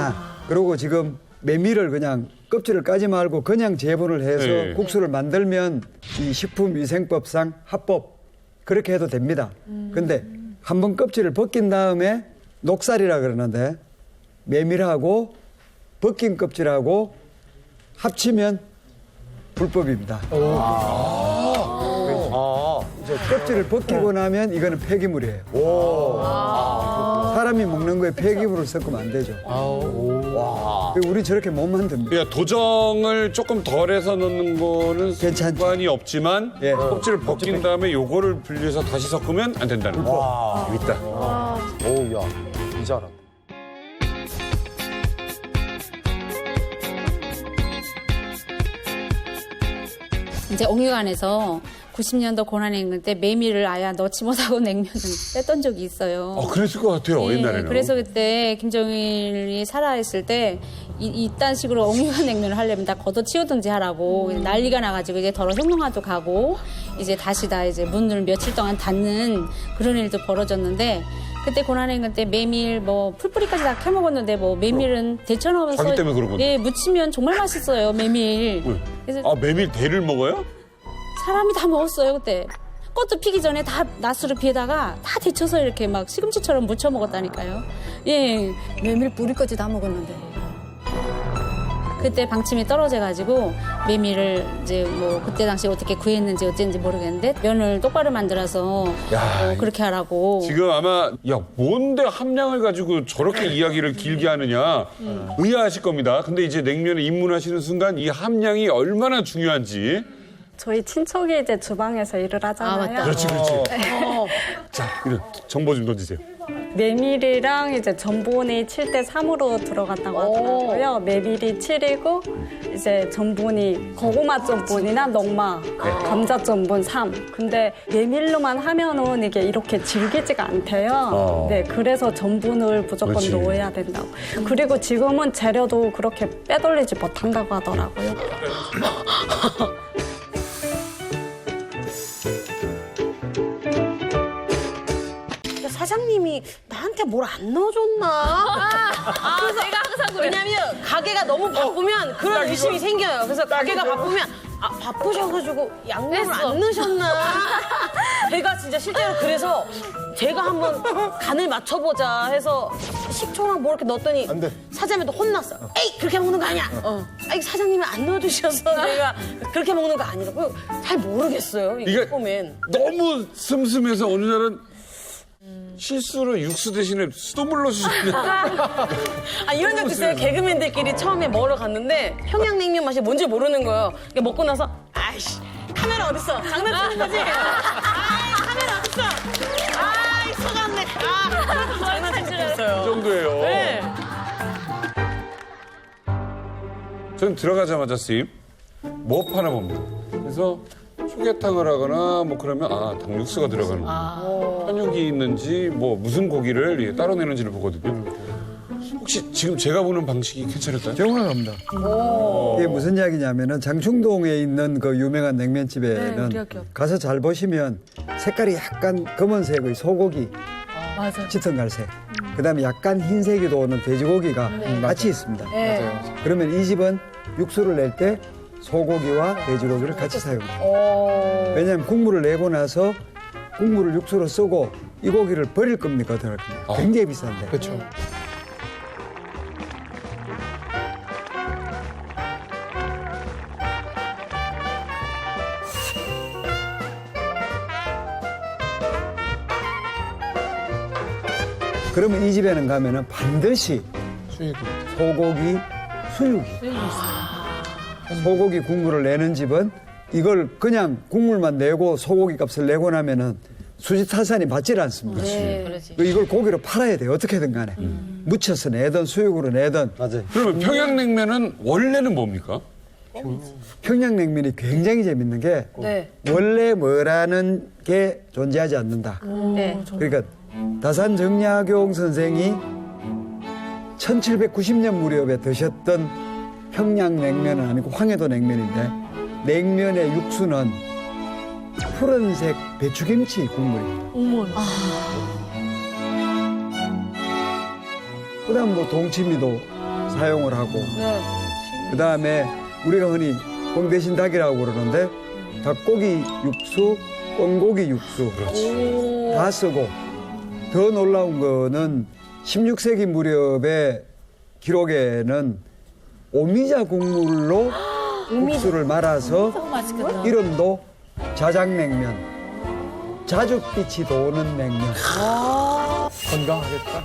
그리고 지금 메밀을 그냥 껍질을 까지 말고 그냥 재분을 해서 네. 국수를 만들면 이 식품위생법상 합법 그렇게 해도 됩니다. 근데 한번 껍질을 벗긴 다음에 녹살이라 그러는데 메밀하고 벗긴 껍질하고 합치면 불법입니다. 이제 껍질을 벗기고 나면 이거는 폐기물이에요. 사람이 먹는 거에 폐기물을 섞으면 안 되죠. 우리 저렇게 못 만듭니다. 그러니까 도정을 조금 덜해서 넣는 거는 상관이 없지만 껍질을 벗긴 다음에 요거를 분리해서 다시 섞으면 안 된다는 거. 재밌다. 오우, 야, 진짜 알아. 이제 옥류관에서 90년도 고난행군 때 메밀을 아예 넣지 못하고 냉면을 뺐던 적이 있어요. 그랬을 것 같아요, 네, 옛날에는. 그래서 그때 김정일이 살아있을 때 이딴 식으로 옥류관 냉면을 하려면 다 걷어치우든지 하라고 난리가 나가지고 이제 더러 생동화도 가고 이제 다시 다 이제 문을 며칠 동안 닫는 그런 일도 벌어졌는데 그때 고난행군 때 메밀 뭐 풀뿌리까지 다 캐먹었는데 뭐 메밀은 데쳐넣어서 자기 때문에 그런 건데. 예, 무치면 정말 맛있어요 메밀. 그래서 메밀 대를 먹어요? 사람이 다 먹었어요 그때. 꽃도 피기 전에 다 낫으로 피에다가 다 데쳐서 이렇게 막 시금치처럼 무쳐 먹었다니까요. 예, 메밀 뿌리까지 다 먹었는데. 그때 방침이 떨어져가지고 메밀을 이제 뭐 그때 당시 어떻게 구했는지 어쨌는지 모르겠는데 면을 똑바로 만들어서 그렇게 하라고. 지금 아마 뭔데 함량을 가지고 저렇게 이야기를 길게 하느냐 의아하실 겁니다. 근데 이제 냉면에 입문하시는 순간 이 함량이 얼마나 중요한지. 저희 친척이 이제 주방에서 일을 하잖아요. 맞다. 그렇지. 자, 이런 정보 좀 던지세요. 메밀이랑 이제 전분이 7대 3으로 들어갔다고 하더라고요. 메밀이 7이고 이제 전분이 고구마 전분이나 녹마, 감자 전분 3. 근데 메밀로만 하면은 이게 이렇게 질기지가 않대요. 네, 그래서 전분을 무조건 그렇지. 넣어야 된다고. 그리고 지금은 재료도 그렇게 빼돌리지 못한다고 하더라고요. 사장님이 나한테 뭘 안 넣어줬나? 그래서 제가 항상 그래요. 왜냐면 가게가 너무 바쁘면 그런 의심이 생겨요. 그래서 가게가 바쁘면 바쁘셔가지고 양념을 안 넣으셨나? 제가 진짜 실제로 그래서 제가 한번 간을 맞춰보자 해서 식초랑 뭐 이렇게 넣었더니 사장님한테 혼났어. 에이 그렇게 먹는 거 아니야. 아이 사장님이 안 넣어주셔서 내가 그렇게 먹는 거 아니라고 잘 모르겠어요. 이게 보면 너무 슴슴해서 어느 날은 실수로 육수 대신에 수돗물 넣어주셨네. 아, 이런 적도 있어요. 개그맨들끼리 처음에 먹으러 갔는데 평양냉면 맛이 뭔지 모르는 거예요. 그러니까 먹고 나서 아이씨 카메라 어딨어? 장난치는 거지? 아이 카메라 어딨어? 아이 속았네. 장난치는 거였어요. 그 정도예요. 네. 전 들어가자마자 스님 뭐 파나 봅니다. 그래서 초계탕을 하거나 뭐 그러면 닭육수가 들어가는구나. 한육이 있는지 뭐 무슨 고기를 따로 내는지를 보거든요. 혹시 지금 제가 보는 방식이 괜찮을까요? 정확합니다. 이게 무슨 이야기냐면은 장충동에 있는 그 유명한 냉면집에는 가서 잘 보시면 색깔이 약간 검은색의 소고기, 짙은 갈색, 그다음에 약간 흰색이 도는 돼지고기가 같이 있습니다. 그러면 이 집은 육수를 낼 때 소고기와 돼지고기를 같이 사용해요. 왜냐하면 국물을 내고 나서 국물을 육수로 쓰고 이 고기를 버릴 겁니까? 어떻게 할 겁니까? 굉장히 비싼데. 그렇죠. 그러면 이 집에는 가면은 반드시 소고기 수육이. 소고기 국물을 내는 집은 이걸 그냥 국물만 내고 소고기 값을 내고 나면은 수지타산이 받질 않습니다. 이걸 고기로 팔아야 돼요. 어떻게든 간에. 묻혀서 내든 수육으로 내든. 맞아요. 그러면 평양냉면은 원래는 뭡니까? 평양냉면이 굉장히 재밌는 게 원래 뭐라는 게 존재하지 않는다. 그러니까 다산정약용 선생이 1790년 무렵에 드셨던 평양냉면은 아니고 황해도 냉면인데 냉면의 육수는 푸른색 배추김치 국물입니다. 그다음 뭐 동치미도 사용을 하고 그다음에 우리가 흔히 꽁대신 닭이라고 그러는데 닭고기 육수, 꽁고기 육수 다 쓰고 더 놀라운 거는 16세기 무렵의 기록에는 오미자 국물로 국수를 말아서 이름도 자장냉면, 자줏빛이 도는 냉면. 건강하겠다.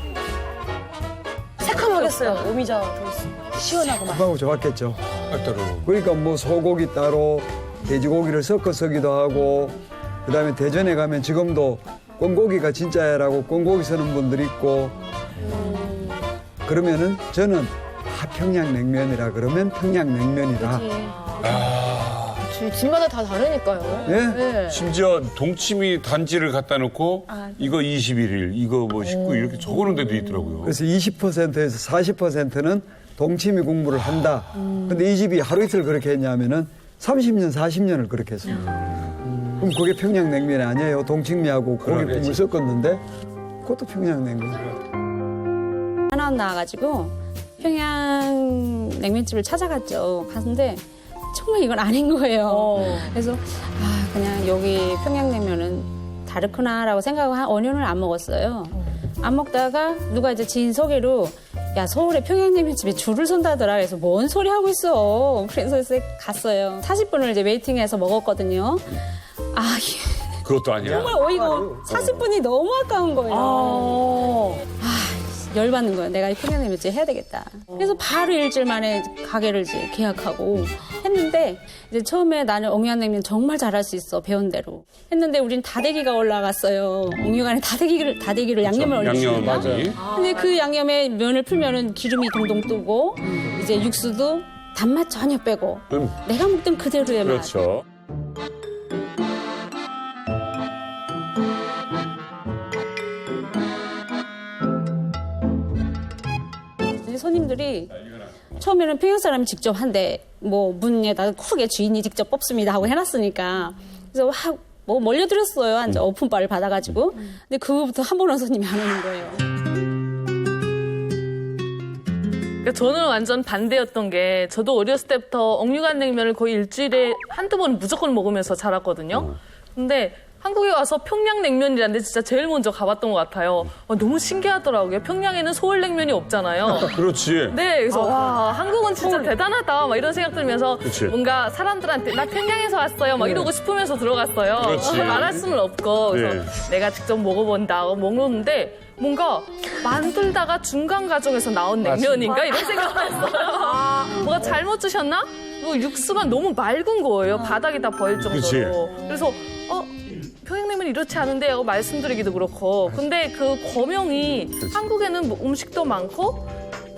새콤하겠어요. 오미자 들어있으면. 시원하고 맛. 금방 좋았겠죠. 따로. 그러니까 뭐 소고기 따로 돼지고기를 섞어 쓰기도 하고 그다음에 대전에 가면 지금도 꽁고기가 진짜야라고 꽁고기 쓰는 분들이 있고 그러면은 저는 평양냉면이라 그러면 평양냉면이다. 집마다 다 다르니까요. 예? 심지어 동치미 단지를 갖다 놓고 이거 21일, 이거 뭐 19일 이렇게 적어놓은 데도 있더라고요. 그래서 20%에서 40%는 동치미 국물을 한다. 근데 이 집이 하루 이틀 그렇게 했냐면은 30년, 40년을 그렇게 했습니다. 그럼 그게 평양냉면이 아니에요. 동치미하고 고기 국물 섞었는데 그것도 평양냉면. 하나 나와가지고 평양냉면집을 찾아갔죠. 갔는데 정말 이건 아닌 거예요. 그래서 그냥 여기 평양냉면은 다르구나라고 생각하고 한 5년을 안 먹었어요. 안 먹다가 누가 이제 지인 소개로 야 서울에 평양냉면집에 줄을 선다더라. 그래서 뭔 소리 하고 있어. 그래서 갔어요. 40분을 이제 웨이팅해서 먹었거든요. 그것도 아니야. 정말 어이가 40분이 너무 아까운 거예요. 열받는 거예요. 내가 이 평양냉면집 해야 되겠다. 그래서 바로 일주일 만에 가게를 이제 계약하고 했는데 이제 처음에 나는 옥류관냉면 정말 잘할 수 있어 배운 대로 했는데 우린 다대기가 올라갔어요. 옥류관에 다대기를 양념을 올리시니까. 근데 그 양념에 면을 풀면은 기름이 동동 뜨고 이제 육수도 단맛 전혀 빼고 내가 먹던 그대로의 맛. 그렇죠. 손님들이 처음에는 평양 사람이 직접 한대 뭐 문에다 크게 주인이 직접 뽑습니다 하고 해놨으니까 그래서 뭐 몰려들었어요. 이제 오픈바를 받아가지고 근데 그거부터 한 번 온 손님이 안 오는 거예요. 그러니까 저는 완전 반대였던 게 저도 어렸을 때부터 옥류관 냉면을 거의 일주일에 한두 번 무조건 먹으면서 자랐거든요. 근데 한국에 와서 평양냉면이라는 데 진짜 제일 먼저 가봤던 것 같아요. 너무 신기하더라고요. 평양에는 서울냉면이 없잖아요. 그렇지. 네, 그래서 와 한국은 진짜 대단하다 막 이런 생각 들면서 그치. 뭔가 사람들한테 나 평양에서 왔어요 막 이러고 싶으면서 들어갔어요. 그렇지. 말할 수는 없고 그래서 내가 직접 먹어본다 먹었는데 뭔가 만들다가 중간 과정에서 나온 냉면인가 이런 생각을 했어요. 뭐가 잘못 주셨나? 육수가 너무 맑은 거예요. 바닥이 다 보일 정도로. 그치. 그래서 평양냉면 이렇지 않은데 하고 말씀드리기도 그렇고. 근데 그 고명이 한국에는 뭐 음식도 많고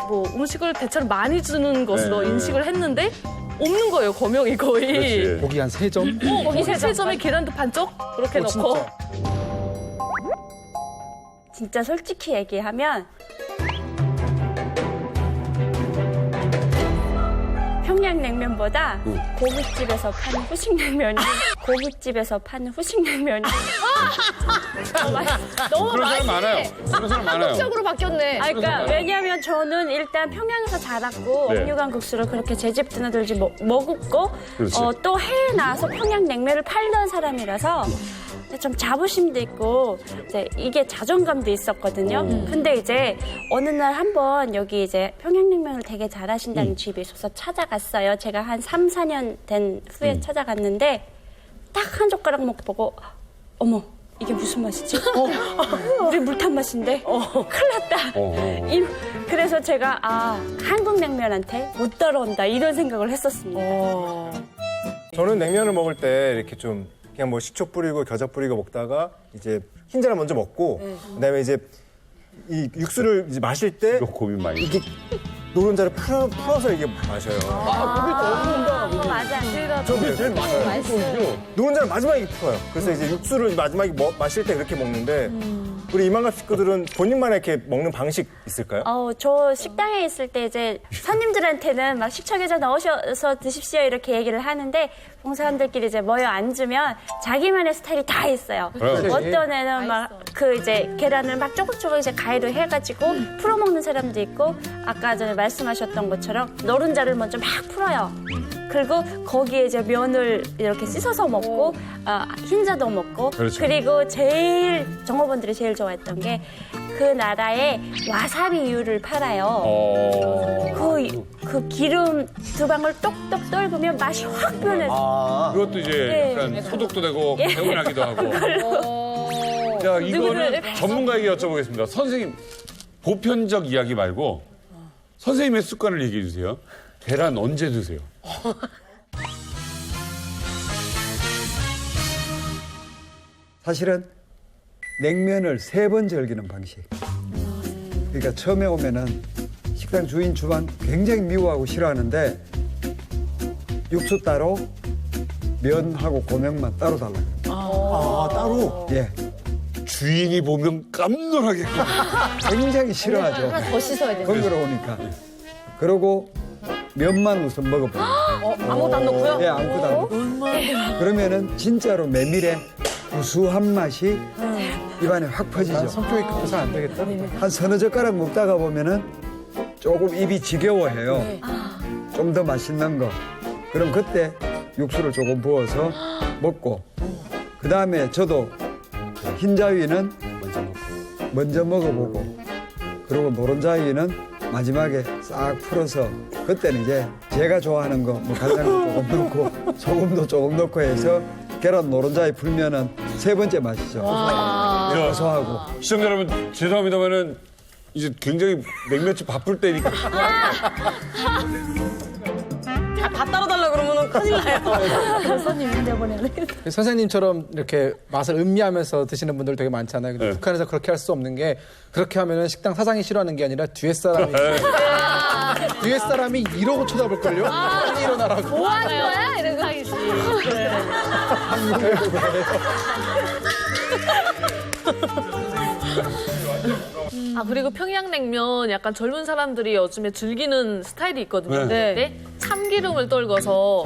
뭐 음식을 대체로 많이 주는 것으로 인식을 했는데 없는 거예요. 고명이 거의. 고기 한 3점? 고기 3점에 계란도 반쪽 그렇게 넣고. 진짜 솔직히 얘기하면 평양냉면보다 고깃집에서 파는 후식냉면이 너무 그런 사람 많아요. 그런 사람 많아요. 한국적으로 바뀌었네. 그러니까 왜냐하면 저는 일단 평양에서 자랐고 네. 억류간 국수를 그렇게 제 집 드나들지 먹었고 그렇지. 또 해외 나와서 평양냉면을 팔던 사람이라서 좀 자부심도 있고 이제 이게 자존감도 있었거든요. 근데 이제 어느 날 한번 여기 이제 평양냉면을 되게 잘하신다는 집이 있어서 찾아갔어요. 제가 한 3, 4년 된 후에 찾아갔는데 딱 한 젓가락 먹고 어머 이게 무슨 맛이지? 우리 물탄 맛인데? 큰일 났다. 그래서 제가 한국 냉면한테 못 따라온다 이런 생각을 했었습니다. 저는 냉면을 먹을 때 이렇게 좀 그냥 뭐 식초 뿌리고 겨자 뿌리고 먹다가 이제 흰자를 먼저 먹고 그다음에 이제 이 육수를 이제 마실 때 고민 많이. 이게 노른자를 풀어서 이게 마셔요. 맞아. 저 그게 제일 맛있어요. 노른자를 마지막에 풀어요. 그래서 이제 육수를 마지막에 마실 때 그렇게 먹는데 우리 이만갑 식구들은 본인만의 이렇게 먹는 방식 있을까요? 저 식당에 있을 때 이제 손님들한테는 막 식초계좌 넣으셔서 드십시오 이렇게 얘기를 하는데 봉사원들끼리 이제 모여 앉으면 자기만의 스타일이 다 있어요. 어떤 애는 막 그 이제 계란을 막 조금조금 이제 가위로 해가지고 풀어 먹는 사람도 있고 아까 전에 말씀하셨던 것처럼 노른자를 먼저 막 풀어요. 그리고 거기에 이제 면을 이렇게 씻어서 먹고 흰자도 먹고 그렇죠. 그리고 제일 종업원들이 제일 좋아했던 게 그 나라에 와사비유를 팔아요. 그 기름 두 방울 똑똑 떨구면 맛이 확 변해서. 그것도 이제 약간 소독도 되고 개운하기도 하고. 자, 이거는 전문가에게 여쭤보겠습니다. 선생님, 보편적 이야기 말고 선생님의 습관을 얘기해 주세요. 계란 언제 드세요? 사실은 냉면을 3번 절기는 방식. 그러니까 처음에 오면은 식당 주인 주방 굉장히 미워하고 싫어하는데 육수 따로 면하고 고명만 따로 달라요. 따로? 예. 주인이 보면 깜놀하겠고. 굉장히 싫어하죠. 하나 더 씻어야 돼. 번거로우니까. 그러고 면만 우선 먹어봐요. 아무것도 안 넣고요? 예, 아무것도 안 넣고. 그러면은 진짜로 메밀의 구수한 맛이 입안에 확 퍼지죠. 성격이 급해서 안 되겠다. 한 서너 젓가락 먹다가 보면은 조금 입이 지겨워해요. 좀 더 맛있는 거. 그럼 그때 육수를 조금 부어서 먹고 그 다음에 저도 흰자위는 먼저 먹어보고 그리고 노른자위는 마지막에 싹 풀어서 그때는 이제 제가 좋아하는 거 뭐 간장도 조금 넣고 소금도 조금 넣고 해서 계란 노른자위 풀면은 3번째 맛이죠. 고소하고. 시청자 여러분 죄송합니다만은 이제 굉장히 냉면집 바쁠 때니까. 다 따라달라 그러면 큰일 나요. 손님 내보내네. 선생님처럼 이렇게 맛을 음미하면서 드시는 분들 되게 많잖아요. 근데 북한에서 그렇게 할 수 없는 게 그렇게 하면은 식당 사장이 싫어하는 게 아니라 뒤에 사람이 뒤에 사람이 이러고 쳐다볼걸요? 빨리 일어나라고. 뭐 하는 거야? 이러고 하겠지. 아 그리고 평양냉면 약간 젊은 사람들이 요즘에 즐기는 스타일이 있거든요. 네. 근데 참기름을 떨궈서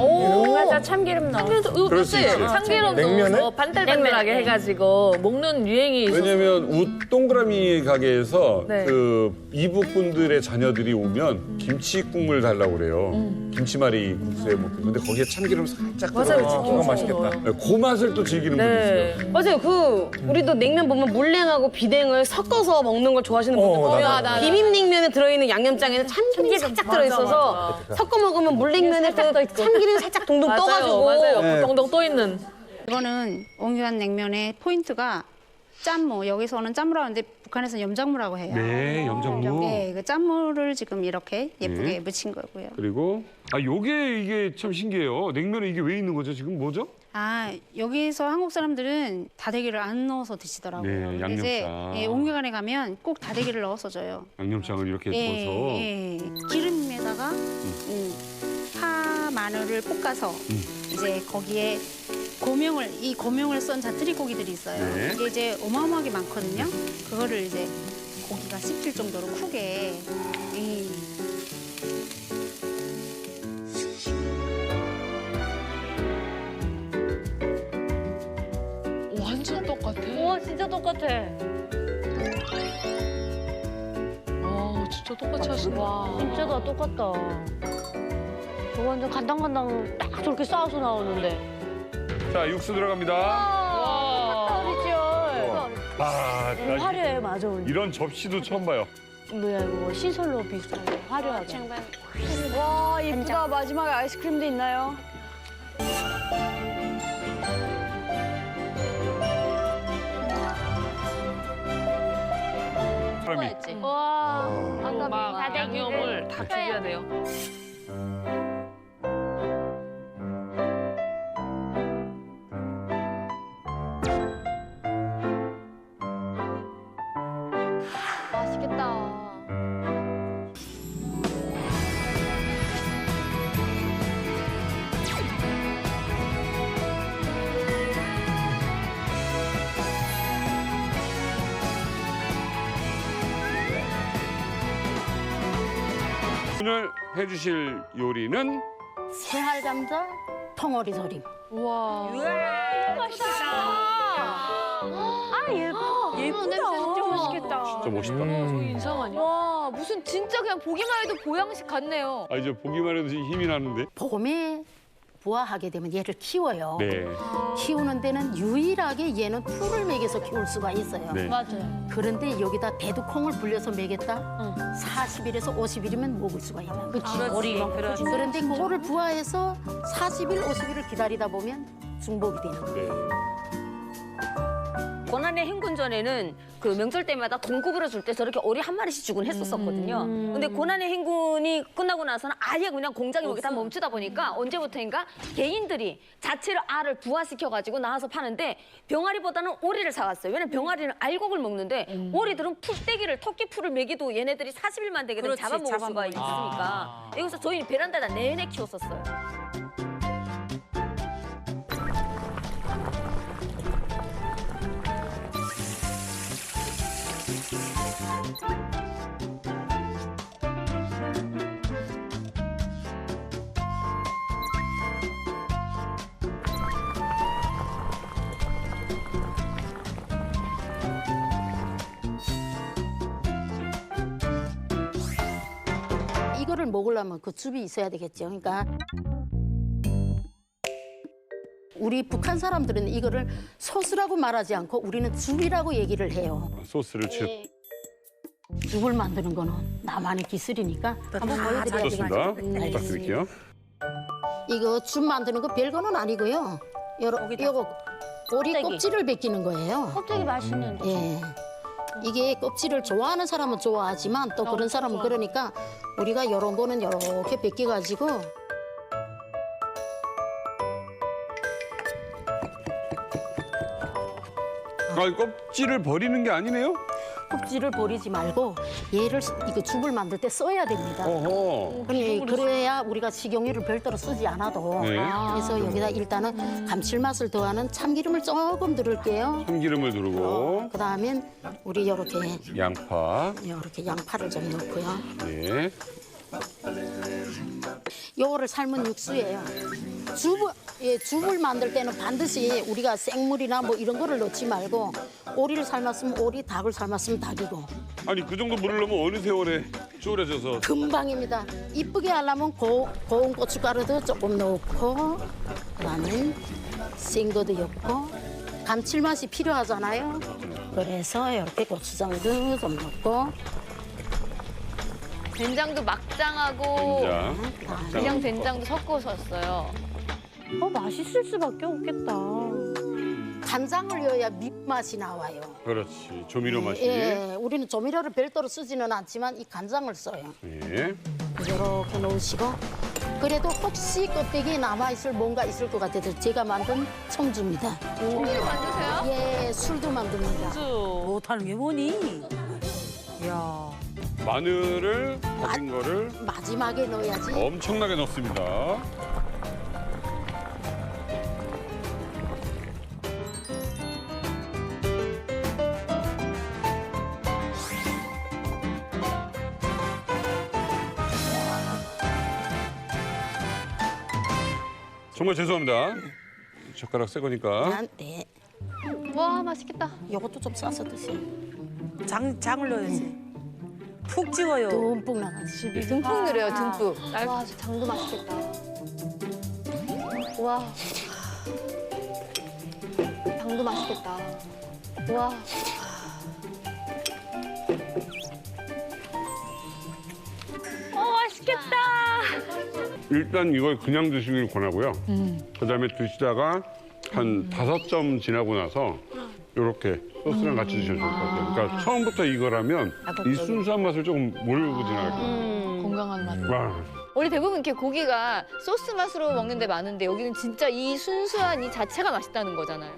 맞아, 참기름 넣어. 그럴 수 있지. 참기름 냉면에? 넣어서 반달반달하게 해가지고 먹는 유행이 있어서. 왜냐면 웃 동그라미 가게에서 네. 그 이북 분들의 자녀들이 오면 김치 국물 달라고 그래요. 김치말이 국수에 먹고. 근데 거기에 참기름 살짝 맞아요, 들어가요. 그거 맛있겠다. 네, 그 맛을 또 즐기는 분이 있어요. 맞아요. 우리도 냉면 보면 물냉하고 비냉을 섞어서 먹는 걸 좋아하시는 분들 나도. 비빔냉면에 들어있는 양념장에는 참기름이 살짝 들어있어서 섞어 먹으면 물냉면에 참기름이 살짝 동동 떠가지고. 맞아요. 네. 동동 떠 있는. 이거는 옹유한 냉면의 포인트가 짠무. 여기서는 짠무라고 하는데 북한에서는 염장무라고 해요. 네, 염장무. 네, 그 짠무를 지금 이렇게 예쁘게 네. 묻힌 거고요. 그리고 요게 이게 참 신기해요. 냉면에 이게 왜 있는 거죠? 지금 뭐죠? 아, 여기서 한국 사람들은 다대기를 안 넣어서 드시더라고요. 네, 근데 양념장. 이제 옹유관에 가면 꼭 다대기를 넣어서 줘요. 양념장을 이렇게 넣어서. 예. 기름에다가 파, 마늘을 볶아서 이제 거기에 이 고명을 썬 자투리 고기들이 있어요. 네. 이게 이제 어마어마하게 많거든요. 그거를 이제 고기가 씹힐 정도로 크게 완전 똑같아. 와 진짜 똑같아. 진짜 똑같이 하신다. 진짜 다 똑같다. 저 완전 간당간당 딱 저렇게 쌓아서 나오는데. 자, 육수 들어갑니다. 아, 나 화려해, 맞아. 이런 접시도 처음 봐요. 뭐야, 이거 시설로 비슷하게 화려하게. 와, 이쁘다. 마지막에 아이스크림도 있나요? 사람이. 와. 아까 막 양념을 다 죽여야 돼요. 맛있겠다. 오늘 해주실 요리는 새알 감자 통오리 조림. 우와. 맛있겠다. 아 예쁘다. 진짜 맛있겠다. 진짜 멋있다. 저기 인상 아니야? 와 무슨 진짜 그냥 보기만 해도 보양식 같네요. 아, 이제 보기만 해도 힘이 나는데. 봄에 부화하게 되면 얘를 키워요. 네. 키우는 데는 유일하게 얘는 풀을 먹여서 키울 수가 있어요. 네. 맞아요. 그런데 여기다 배두콩을 불려서 먹였다? 40일에서 50일이면 먹을 수가 있는 거죠. 그렇지. 그런데 그거를 부화해서 40일, 50일을 기다리다 보면 중복이 되는 거예요. 고난의 행군 전에는 그 명절 때마다 동급으로 줄 때 저렇게 오리 한 마리씩 주곤 했었거든요. 근데 고난의 행군이 끝나고 나서는 아예 그냥 공장이 거기 다 멈추다 보니까 언제부터인가 개인들이 자체로 알을 부화시켜가지고 나와서 파는데 병아리보다는 오리를 사왔어요. 왜냐면 병아리는 알곡을 먹는데 오리들은 풀떼기를 토끼 풀을 먹이도 얘네들이 40일만 되게 되면 잡아먹을 수가 있으니까 여기서 저희는 베란다에다 내내 키웠었어요. 이거를 먹으려면 그 즙이 있어야 되겠죠. 그러니까 우리 북한 사람들은 이거를 소스라고 말하지 않고 우리는 즙이라고 얘기를 해요. 소스를 즙. 즙을 만드는 거는 나만의 기술이니까 한번 보여드려야 좋습니다. 되겠죠. 부탁드릴게요. 이거 즙 만드는 거 별거는 아니고요. 요거 오리 껍질을 벗기는 거예요. 껍데기 맛있는데. 예. 이게 껍질을 좋아하는 사람은 좋아하지만 또 그런 사람은 그러니까 우리가 요런 거는 요렇게 벗겨가지고 아, 껍질을 버리는 게 아니네요? 껍질을 버리지 말고 얘를 이거 죽을 만들 때 써야 됩니다. 어허. 그래야 우리가 식용유를 별도로 쓰지 않아도. 네. 그래서 여기다 일단은 감칠맛을 더하는 참기름을 조금 넣을게요. 참기름을 두르고 그다음엔 우리 이렇게 양파. 이렇게 양파를 좀 넣고요. 예. 요거를 삶은 육수예요. 죽을 만들 때는 반드시 우리가 생물이나 뭐 이런 거를 넣지 말고 오리를 삶았으면 오리, 닭을 삶았으면 닭이고. 아니 그 정도 물을 넣으면 어느 세월에 졸여져서 금방입니다. 이쁘게 하려면 고운 고춧가루도 조금 넣고 그다음에 생거도 넣고 감칠맛이 필요하잖아요. 그래서 이렇게 고추장도 좀 넣고 된장도 막장하고 된장. 그냥 된장도 섞어서 썼어요. 맛있을 수밖에 없겠다. 간장을 넣어야 밑맛이 나와요. 그렇지. 조미료 맛이. 예, 우리는 조미료를 별도로 쓰지는 않지만 이 간장을 써요. 예. 이렇게 넣으시고 그래도 혹시 껍데기에 남아있을 뭔가 있을 것 같아서 제가 만든 청주입니다. 청주를 만드세요? 예, 술도 만듭니다. 못하는 게 뭐니? 야. 마늘을 다진 거를 마지막에 넣어야지. 엄청나게 넣습니다. 정말 죄송합니다. 젓가락 새 거니까. 네. 와 맛있겠다. 이것도 좀 싸서 드세요. 장을 넣어야지. 푹 찍어요. 듬뿍 나가지. 듬뿍 넣어요, 듬뿍. 와, 저 장도 맛있겠다. 와. 장도 맛있겠다. 와. 맛있겠다. 일단 이걸 그냥 드시길 권하고요. 그다음에 드시다가 한 5점 지나고 나서 이렇게 소스랑 같이 드셔도 좋을 것 같아요. 그러니까 처음부터 이거라면 이 순수한 맛을 조금 모르고 지나갈 거예요. 건강한 맛. 와. 원래 대부분 이렇게 고기가 소스 맛으로 먹는 데 많은데 여기는 진짜 이 순수한 이 자체가 맛있다는 거잖아요.